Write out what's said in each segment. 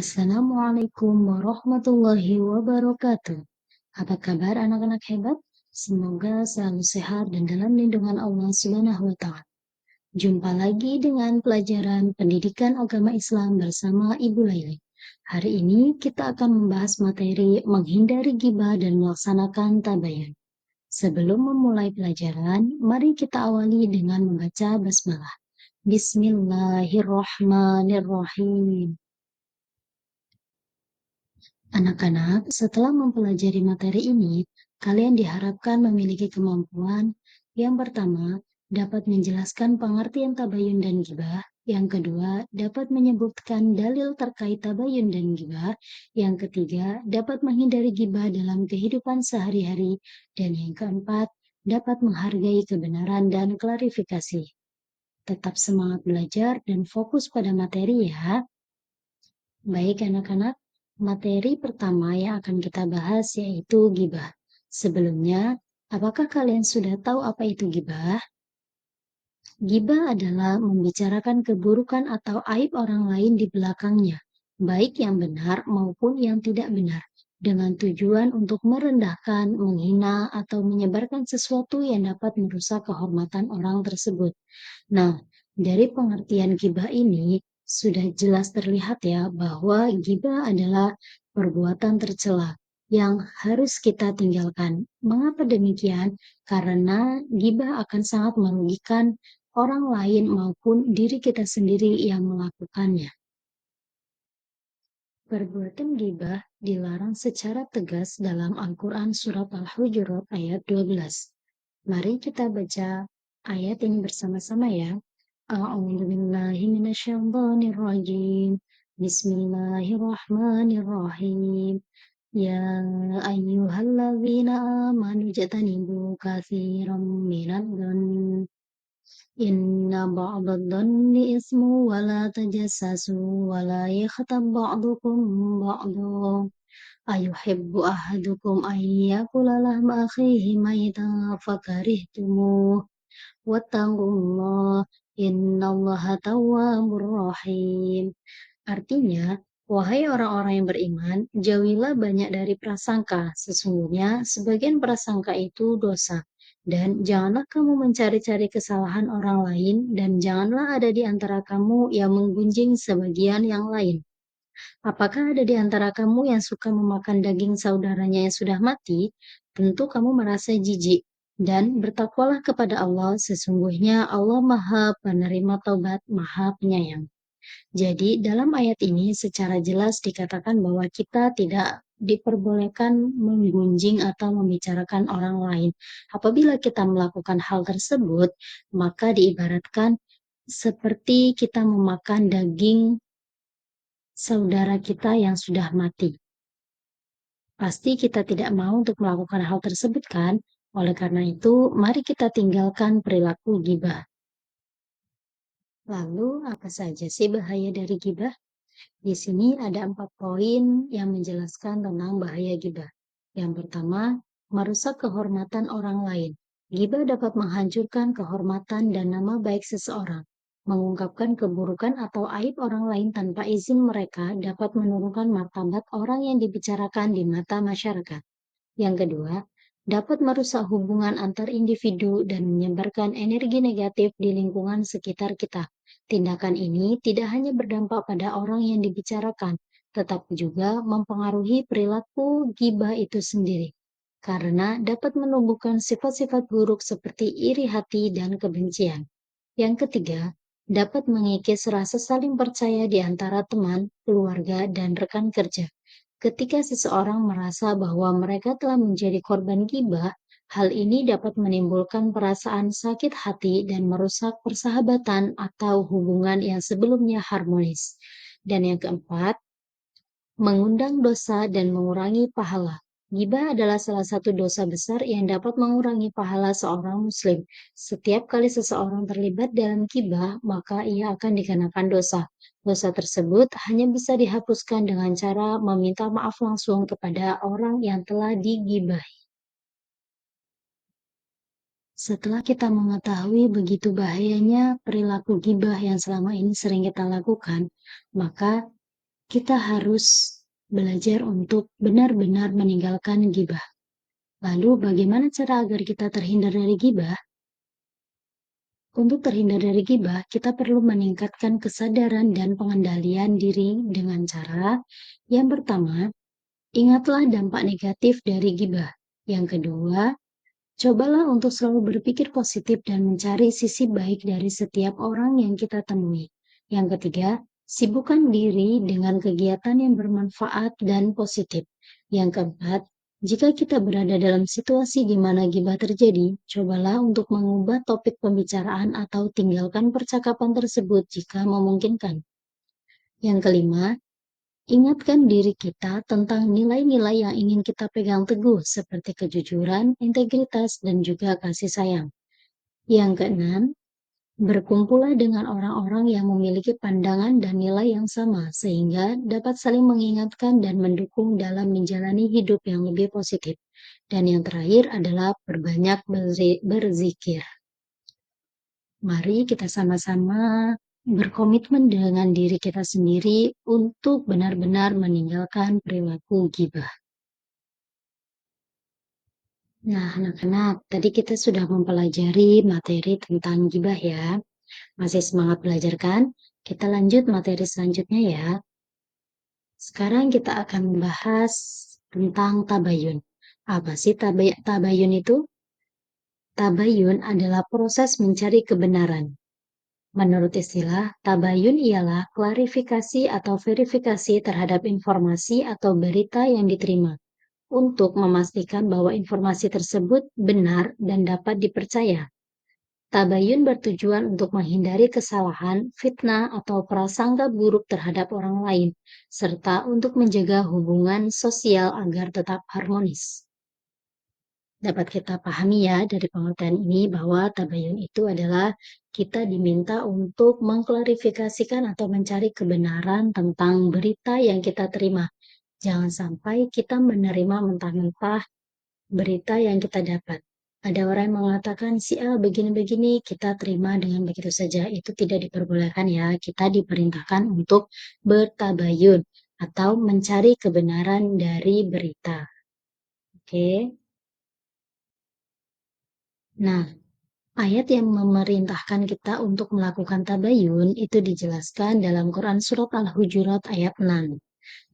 Assalamualaikum warahmatullahi wabarakatuh. Apa kabar anak-anak hebat? Semoga selalu sehat dan dalam lindungan Allah Subhanahu wa Ta'ala. Jumpa lagi dengan pelajaran Pendidikan Agama Islam bersama Ibu Laili. Hari ini kita akan membahas materi menghindari ghibah dan melaksanakan tabayun. Sebelum memulai pelajaran, mari kita awali dengan membaca basmalah. Bismillahirrahmanirrahim. Anak-anak, setelah mempelajari materi ini, kalian diharapkan memiliki kemampuan yang pertama, dapat menjelaskan pengertian tabayun dan ghibah, yang kedua, dapat menyebutkan dalil terkait tabayun dan ghibah, yang ketiga, dapat menghindari ghibah dalam kehidupan sehari-hari, dan yang keempat, dapat menghargai kebenaran dan klarifikasi. Tetap semangat belajar dan fokus pada materi ya. Baik anak-anak, materi pertama yang akan kita bahas yaitu ghibah. Sebelumnya, apakah kalian sudah tahu apa itu ghibah? Ghibah adalah membicarakan keburukan atau aib orang lain di belakangnya, baik yang benar maupun yang tidak benar, dengan tujuan untuk merendahkan, menghina, atau menyebarkan sesuatu yang dapat merusak kehormatan orang tersebut. Nah, dari pengertian ghibah ini sudah jelas terlihat ya bahwa ghibah adalah perbuatan tercela yang harus kita tinggalkan. Mengapa demikian? Karena ghibah akan sangat merugikan orang lain maupun diri kita sendiri yang melakukannya. Perbuatan ghibah dilarang secara tegas dalam Al-Quran Surat Al-Hujurat ayat 12. Mari kita baca ayat ini bersama-sama ya. A'udzu billahi minasyaitonir rajim. Bismillahirrahmanirrahim. Ya ayyuhalladzina amanu jatanibu katsiran minadh-dhanni inna ba'dadh-dhanni ismu wa la tajassasu wa la yaghtab ba'dukum ba'dha ayuhibbu ahadukum an yakula lahma akhihi maytan fakarihtumuh wattaqullah innallaha tawwabur rahim. Artinya, wahai orang-orang yang beriman, jauhilah banyak dari prasangka. Sesungguhnya sebagian prasangka itu dosa. Dan janganlah kamu mencari-cari kesalahan orang lain, dan janganlah ada di antara kamu yang menggunjing sebagian yang lain. Apakah ada di antara kamu yang suka memakan daging saudaranya yang sudah mati? Tentu kamu merasa jijik. Dan bertakwalah kepada Allah, sesungguhnya Allah Maha Penerima Taubat, Maha Penyayang. Jadi dalam ayat ini secara jelas dikatakan bahwa kita tidak diperbolehkan menggunjing atau membicarakan orang lain. Apabila kita melakukan hal tersebut, maka diibaratkan seperti kita memakan daging saudara kita yang sudah mati. Pasti kita tidak mau untuk melakukan hal tersebut kan? Oleh karena itu, mari kita tinggalkan perilaku ghibah. Lalu, apa saja sih bahaya dari ghibah? Di sini ada 4 poin yang menjelaskan tentang bahaya ghibah. Yang pertama, merusak kehormatan orang lain. Ghibah dapat menghancurkan kehormatan dan nama baik seseorang. Mengungkapkan keburukan atau aib orang lain tanpa izin mereka dapat menurunkan martabat orang yang dibicarakan di mata masyarakat. Yang kedua, dapat merusak hubungan antar individu dan menyebarkan energi negatif di lingkungan sekitar kita. Tindakan ini tidak hanya berdampak pada orang yang dibicarakan, tetapi juga mempengaruhi perilaku ghibah itu sendiri. Karena dapat menumbuhkan sifat-sifat buruk seperti iri hati dan kebencian. Yang ketiga, dapat mengikis rasa saling percaya di antara teman, keluarga, dan rekan kerja. Ketika seseorang merasa bahwa mereka telah menjadi korban ghibah, hal ini dapat menimbulkan perasaan sakit hati dan merusak persahabatan atau hubungan yang sebelumnya harmonis. Dan yang keempat, mengundang dosa dan mengurangi pahala. Ghibah adalah salah satu dosa besar yang dapat mengurangi pahala seorang muslim. Setiap kali seseorang terlibat dalam ghibah, maka ia akan dikenakan dosa. Dosa tersebut hanya bisa dihapuskan dengan cara meminta maaf langsung kepada orang yang telah dighibahi. Setelah kita mengetahui begitu bahayanya perilaku ghibah yang selama ini sering kita lakukan, maka kita harus belajar untuk benar-benar meninggalkan gibah. Lalu bagaimana cara agar kita terhindar dari gibah? Untuk terhindar dari gibah, kita perlu meningkatkan kesadaran dan pengendalian diri dengan cara yang pertama, ingatlah dampak negatif dari gibah. Yang kedua, cobalah untuk selalu berpikir positif dan mencari sisi baik dari setiap orang yang kita temui. Yang ketiga, sibukkan diri dengan kegiatan yang bermanfaat dan positif. Yang keempat, jika kita berada dalam situasi di mana gibah terjadi, cobalah untuk mengubah topik pembicaraan atau tinggalkan percakapan tersebut jika memungkinkan. Yang kelima, ingatkan diri kita tentang nilai-nilai yang ingin kita pegang teguh seperti kejujuran, integritas, dan juga kasih sayang. Yang keenam, berkumpullah dengan orang-orang yang memiliki pandangan dan nilai yang sama sehingga dapat saling mengingatkan dan mendukung dalam menjalani hidup yang lebih positif. Dan yang terakhir adalah perbanyak berzikir. Mari kita sama-sama berkomitmen dengan diri kita sendiri untuk benar-benar meninggalkan perilaku gibah. Nah, anak-anak, tadi kita sudah mempelajari materi tentang gibah ya. Masih semangat belajar kan? Kita lanjut materi selanjutnya ya. Sekarang kita akan membahas tentang tabayun. Apa sih tabayun itu? Tabayun adalah proses mencari kebenaran. Menurut istilah, tabayun ialah klarifikasi atau verifikasi terhadap informasi atau berita yang diterima untuk memastikan bahwa informasi tersebut benar dan dapat dipercaya. Tabayun bertujuan untuk menghindari kesalahan, fitnah, atau prasangka buruk terhadap orang lain, serta untuk menjaga hubungan sosial agar tetap harmonis. Dapat kita pahami ya dari pengertian ini bahwa tabayun itu adalah kita diminta untuk mengklarifikasikan atau mencari kebenaran tentang berita yang kita terima. Jangan sampai kita menerima mentah-mentah berita yang kita dapat. Ada orang yang mengatakan si A begini-begini, kita terima dengan begitu saja. Itu tidak diperbolehkan ya. Kita diperintahkan untuk bertabayun atau mencari kebenaran dari berita. Oke. Nah, ayat yang memerintahkan kita untuk melakukan tabayun itu dijelaskan dalam Quran Surat Al-Hujurat ayat 6.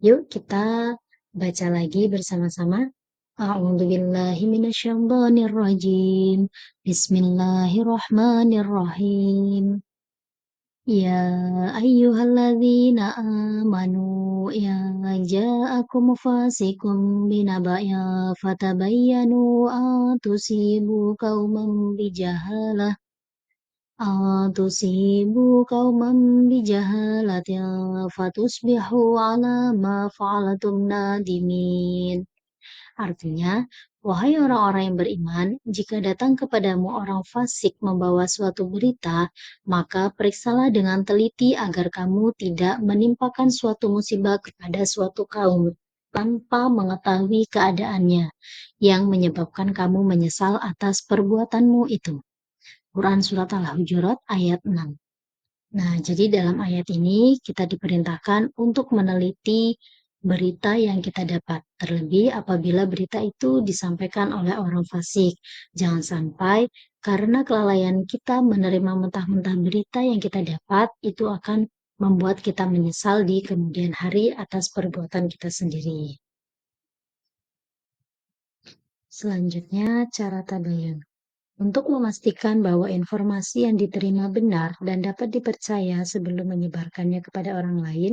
Yuk kita baca lagi bersama-sama. A'udzubillahi minasyaitonirrajim. Bismillahirrahmanirrahim. Ya ayyuhalladzina amanu ya ja'akum fasikum binaba'ya fatabayyanu an tusibu qauman bijahalah fatusbihu ala ma fa'alatum nadimin. Artinya, wahai orang-orang yang beriman, jika datang kepadamu orang fasik membawa suatu berita, maka periksalah dengan teliti agar kamu tidak menimpakan suatu musibah kepada suatu kaum tanpa mengetahui keadaannya, yang menyebabkan kamu menyesal atas perbuatanmu itu. Quran Surat Al-Hujurat ayat 6. Nah, jadi dalam ayat ini kita diperintahkan untuk meneliti berita yang kita dapat, terlebih apabila berita itu disampaikan oleh orang fasik. Jangan sampai karena kelalaian kita menerima mentah-mentah berita yang kita dapat, itu akan membuat kita menyesal di kemudian hari atas perbuatan kita sendiri. Selanjutnya, cara tabayun. Untuk memastikan bahwa informasi yang diterima benar dan dapat dipercaya sebelum menyebarkannya kepada orang lain,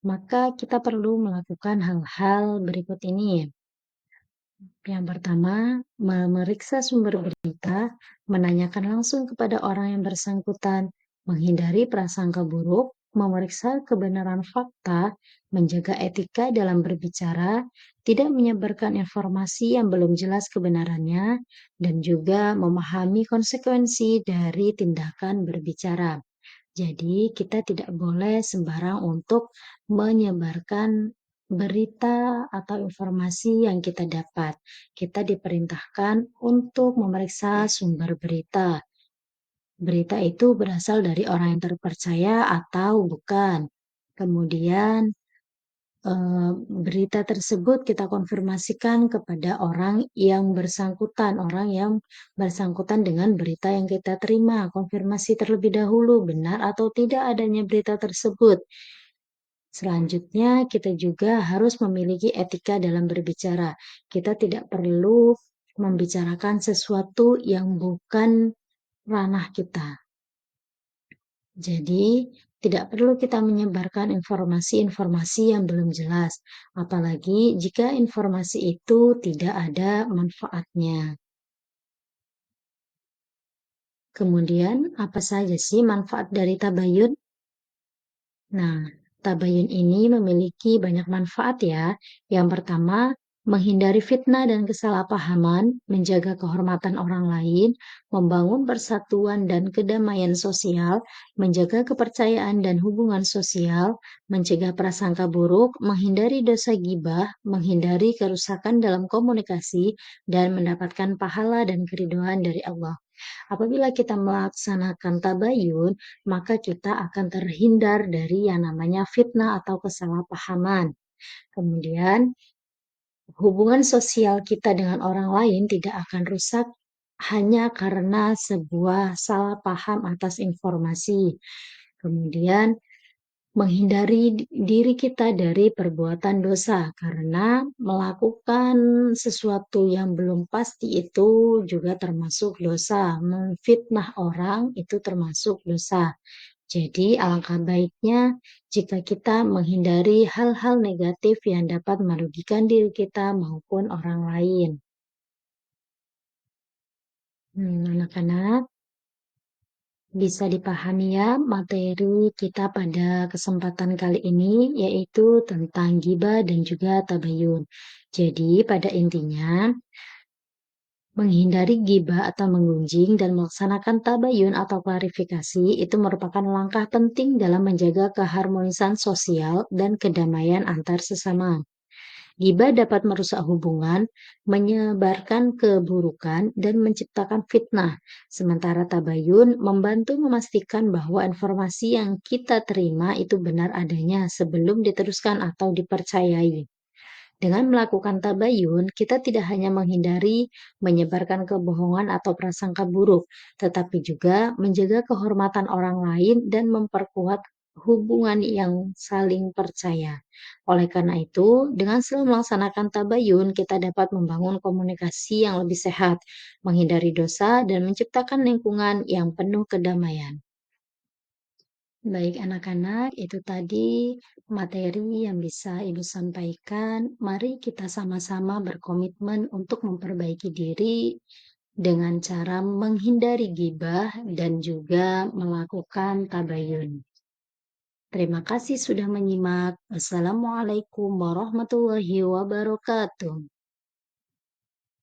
maka kita perlu melakukan hal-hal berikut ini. Yang pertama, memeriksa sumber berita, menanyakan langsung kepada orang yang bersangkutan, menghindari prasangka buruk, memeriksa kebenaran fakta, menjaga etika dalam berbicara, tidak menyebarkan informasi yang belum jelas kebenarannya, dan juga memahami konsekuensi dari tindakan berbicara. Jadi, kita tidak boleh sembarang untuk menyebarkan berita atau informasi yang kita dapat. Kita diperintahkan untuk memeriksa sumber berita. Berita itu berasal dari orang yang terpercaya atau bukan. Kemudian, berita tersebut kita konfirmasikan kepada orang yang bersangkutan dengan berita yang kita terima. Konfirmasi terlebih dahulu benar atau tidak adanya berita tersebut. Selanjutnya, kita juga harus memiliki etika dalam berbicara. Kita tidak perlu membicarakan sesuatu yang bukan ranah kita. Jadi, tidak perlu kita menyebarkan informasi-informasi yang belum jelas, apalagi jika informasi itu tidak ada manfaatnya. Kemudian, apa saja sih manfaat dari tabayun? Nah, tabayun ini memiliki banyak manfaat ya. Yang pertama, menghindari fitnah dan kesalahpahaman, menjaga kehormatan orang lain, membangun persatuan dan kedamaian sosial, menjaga kepercayaan dan hubungan sosial, mencegah prasangka buruk, menghindari dosa gibah, menghindari kerusakan dalam komunikasi, dan mendapatkan pahala dan keriduan dari Allah. Apabila kita melaksanakan tabayun, maka kita akan terhindar dari yang namanya fitnah atau kesalahpahaman. Kemudian, hubungan sosial kita dengan orang lain tidak akan rusak hanya karena sebuah salah paham atas informasi. Kemudian, menghindari diri kita dari perbuatan dosa karena melakukan sesuatu yang belum pasti itu juga termasuk dosa. Memfitnah orang itu termasuk dosa. Jadi alangkah baiknya jika kita menghindari hal-hal negatif yang dapat merugikan diri kita maupun orang lain. Anak-anak, bisa dipahami ya materi kita pada kesempatan kali ini yaitu tentang ghibah dan juga tabayun. Jadi pada intinya menghindari ghibah atau menggunjing dan melaksanakan tabayun atau klarifikasi itu merupakan langkah penting dalam menjaga keharmonisan sosial dan kedamaian antar sesama. Ghibah dapat merusak hubungan, menyebarkan keburukan, dan menciptakan fitnah. Sementara tabayun membantu memastikan bahwa informasi yang kita terima itu benar adanya sebelum diteruskan atau dipercayai. Dengan melakukan tabayun, kita tidak hanya menghindari menyebarkan kebohongan atau prasangka buruk, tetapi juga menjaga kehormatan orang lain dan memperkuat hubungan yang saling percaya. Oleh karena itu, dengan selalu melaksanakan tabayun, kita dapat membangun komunikasi yang lebih sehat, menghindari dosa, dan menciptakan lingkungan yang penuh kedamaian. Baik anak-anak, itu tadi materi yang bisa Ibu sampaikan. Mari kita sama-sama berkomitmen untuk memperbaiki diri dengan cara menghindari gibah dan juga melakukan tabayun. Terima kasih sudah menyimak. Wassalamualaikum warahmatullahi wabarakatuh.